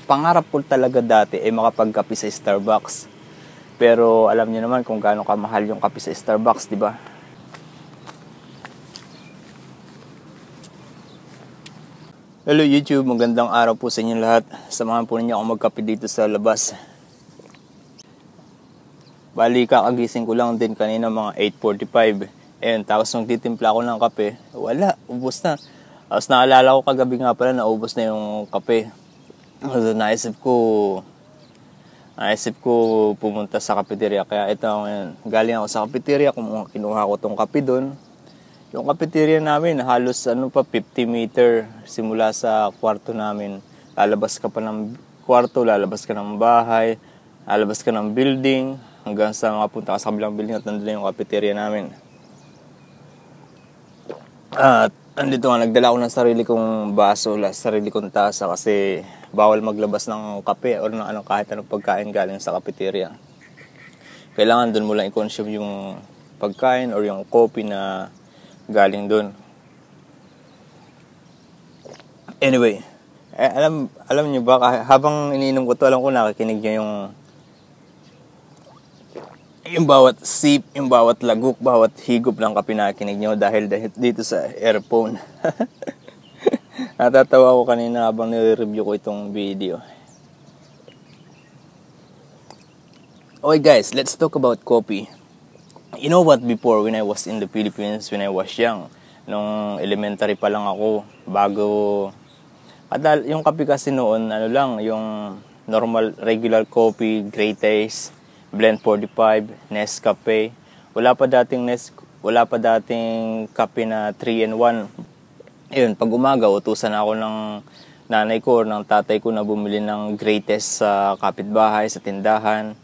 pangarap ko talaga dati ay makapagkape sa Starbucks. Pero alam niyo naman kung gaano kamahal yung kape sa Starbucks, di ba? Hello YouTube, magandang araw po sa inyo lahat. Samahan po ninyo ako magkape dito sa labas. Bali, kakagising ko lang din kanina mga 8:45. Tapos nung titimpla ko ng kape, wala, ubos na. Tapos naalala ko kagabi nga pala na ubos na yung kape. So, naisip ko pumunta sa cafeteria. Kaya ito ngayon, galing ako sa cafeteria, kinuha ko tong kape doon. Yung cafeteria namin, halos 50 meter simula sa kwarto namin. Lalabas ka pa ng kwarto, lalabas ka ng bahay, lalabas ka ng building, hanggang sa makapunta ka sa kabilang building at nandun yung cafeteria namin. At andito nga, nagdala ko ng sarili kong baso, sarili kong tasa kasi bawal maglabas ng kape or ng kahit anong pagkain galing sa cafeteria. Kailangan doon mo lang i-consume yung pagkain or yung coffee na galing doon. Anyway, alam niyo ba, habang iniinom ko to, alam ko nakikinig niyo yung bawat sip, yung bawat lagok, bawat higop ng kape na nakikinig niyo dahil dito sa earphone. Natatawa ko kanina habang nire-review ko itong video. Okay guys, let's talk about coffee. You know what, before when I was in the Philippines, when I was young, nung elementary pa lang ako, yung kape kasi noon, yung normal, regular coffee, Great Taste, Blend 45, Nescafe. Wala pa dating kape na 3-in-1. Ayun, pag umaga, utusan ako ng nanay ko, ng tatay ko na bumili ng Great Taste sa kapitbahay, sa tindahan.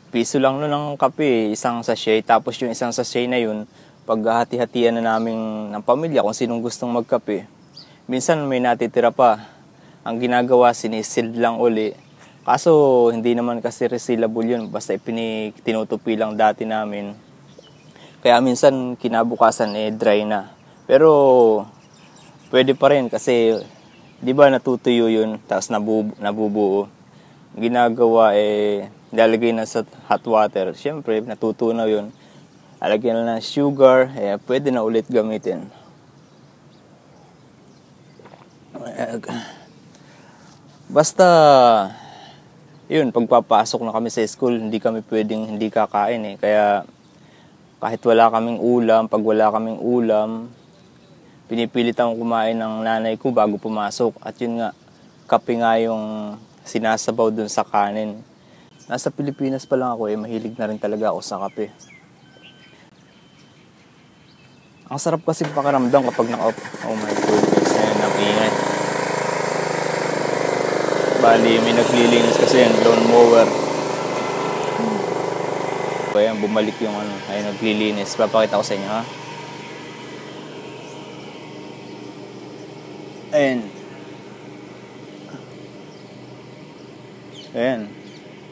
Piso lang nun ng kape, isang sachet. Tapos yung isang sachet na yun, paghahati-hatian na namin ng pamilya kung sinong gustong magkape. Minsan may natitira pa. Ang ginagawa, sinisid lang uli. Kaso hindi naman kasi resealable yun. Basta tinutupi lang dati namin. Kaya minsan kinabukasan dry na. Pero pwede pa rin kasi di ba natutuyo yun, tapos nabubuo. Ginagawa lalagay na sa hot water. Siyempre, natutunaw yun. Alagyan na ng sugar, pwede na ulit gamitin. Basta, yun, pagpapasok na kami sa school, hindi kami pwedeng hindi kakain Kaya, kahit wala kaming ulam, pag wala kaming ulam, pinipilit akong kumain ng nanay ko bago pumasok. At yun nga, kape nga yung sinasabaw dun sa kanin. Nasa Pilipinas pa lang ako mahilig na rin talaga ako sa kape. Ang sarap kasi pakiramdam kapag oh my goodness, ang ingay. Bali, may naglilinis kasi yung lawn mower. Kaya bumalik yung naglilinis. Papakita ko sa inyo ha. Ayan.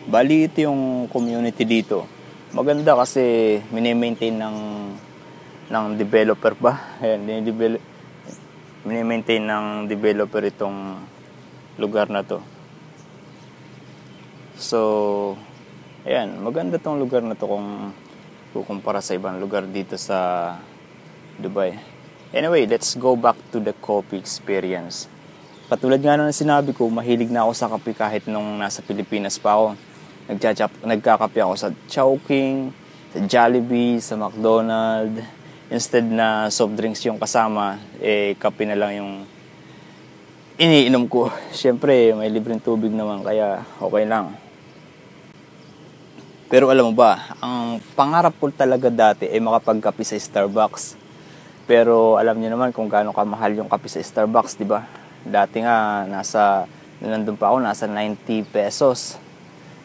Bali, ito yung community dito. Maganda kasi mini-maintain ng developer ba? Ayan, mini-maintain ng developer itong lugar na to. So, ayan, maganda tong lugar na to kung kukumpara sa ibang lugar dito sa Dubai. Anyway, let's go back to the coffee experience. Katulad nga na sinabi ko, mahilig na ako sa kape kahit nung nasa Pilipinas pa ako. Nagkakape ako sa Chowking, sa Jollibee, sa McDonald's. Instead na soft drinks yung kasama, kape na lang yung iniinom ko. Siyempre, may libreng tubig naman, kaya okay lang. Pero alam mo ba, ang pangarap ko talaga dati ay makapagkape sa Starbucks. Pero alam niyo naman kung gaano kamahal yung kape sa Starbucks, di ba? Dati nga, nandun pa ako, nasa 90 pesos.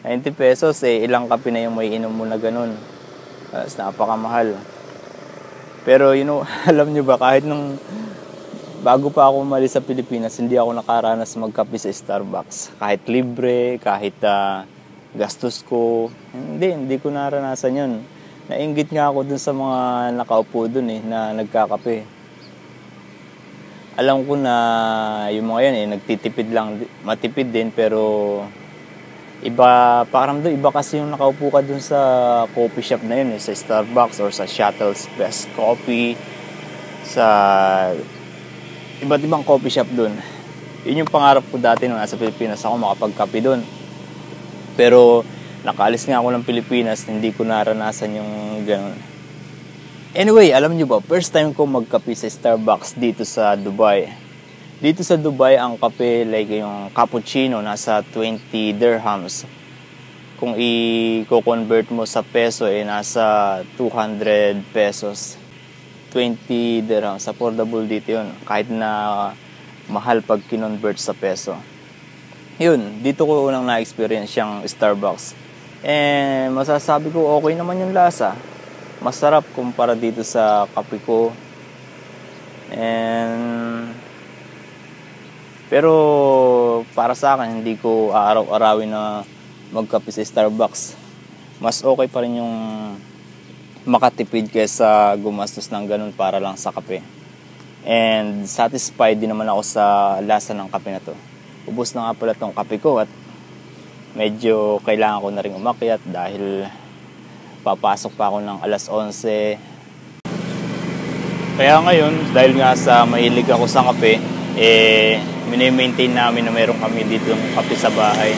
90 pesos, ilang kape na yung may inom mo na ganun. Napakamahal. Pero, alam nyo ba, kahit bago pa ako umalis sa Pilipinas, hindi ako nakaranas magkape sa Starbucks. Kahit libre, kahit gastos ko, hindi ko naranasan yun. Nainggit nga ako dun sa mga nakaupo dun na nagkakape. alam ko na yung mga yan nagtitipid lang, matipid din, pero iba, parang doon, iba kasi yung nakaupo ka dun sa coffee shop na yun, sa Starbucks or sa Shuttle's Best Coffee, sa iba't ibang coffee shop dun. Yun yung pangarap ko dati nung nasa Pilipinas ako, makapagkape dun. Pero nakaalis nga ako ng Pilipinas, hindi ko naranasan yung ganun. Anyway, alam nyo ba, first time ko magkape sa Starbucks dito sa Dubai. Dito sa Dubai, ang kape, like yung cappuccino, nasa 20 dirhams. Kung i-convert mo sa peso, nasa 200 pesos. 20 dirhams, affordable dito yun. Kahit na mahal pag kinonvert sa peso. Yun, dito ko unang na-experience yung Starbucks. And masasabi ko, okay naman yung lasa. Masarap kumpara dito sa kape ko. Pero para sa akin, hindi ko aaraw-arawin na magkape sa Starbucks. Mas okay pa rin yung makatipid kaysa gumastos ng ganun para lang sa kape. And satisfied din naman ako sa lasa ng kape na to. Ubus na nga pala tong kape ko at medyo kailangan ko na rin umakyat dahil papasok pa ako ng alas 11. Kaya ngayon, dahil nga sa mahilig ako sa kape, mini-maintain namin na meron kami dito ng kape sa bahay.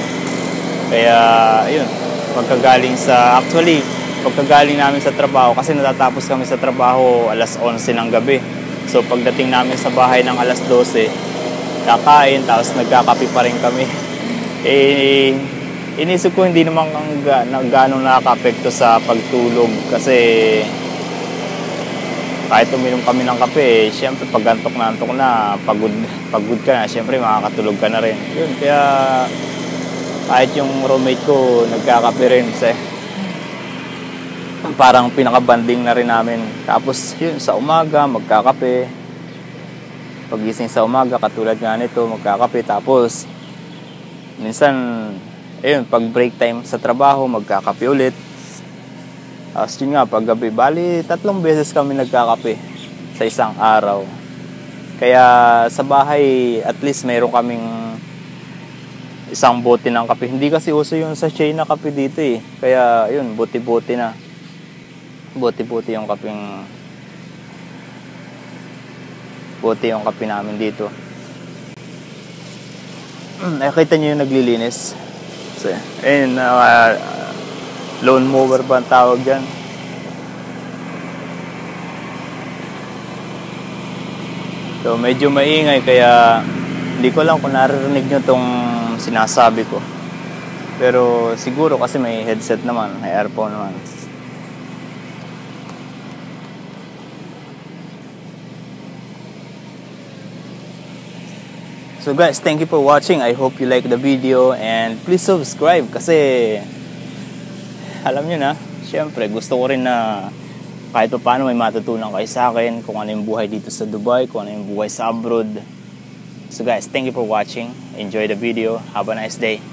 Kaya, ayun, pagkagaling namin sa trabaho, kasi natatapos kami sa trabaho alas 11 ng gabi. So, pagdating namin sa bahay ng alas 12, kakain, tapos nagkakape pa rin kami. Inisip ko hindi naman gano'ng nakaka-apekto sa pagtulog kasi kahit uminom kami ng kape, syempre pag antok na, pagod ka na, syempre makakatulog ka na rin. Yun, kaya kahit yung roommate ko nagkakape rin kasi parang pinaka-banding na rin namin. Tapos yun, sa umaga magkakape. Pagising sa umaga, katulad nga nito, magkakape. Tapos minsan, ayun, pag break time sa trabaho, magkakape ulit. Tapos yun nga, pag gabi, bali 3 beses kami nagkakape sa isang araw. Kaya sa bahay, at least mayroon kaming isang bote ng kape. Hindi kasi uso yung sachet na kape dito eh. Kaya yun, bote-bote na. Bote-bote yung kapeng... Bote yung kape namin dito. Nakita nyo yung naglilinis. So, ayun, lawn mower ba ang tawag dyan? So, medyo maingay kaya hindi ko lang kung naririnig nyo tong sinasabi ko. Pero siguro kasi may headset naman, may earphone naman. So guys, thank you for watching. I hope you like the video and please subscribe kasi alam nyo na, syempre gusto ko rin na kahit pa paano may matutunan kayo sa akin kung ano yung buhay dito sa Dubai, kung ano yung buhay sa abroad. So guys, thank you for watching. Enjoy the video. Have a nice day.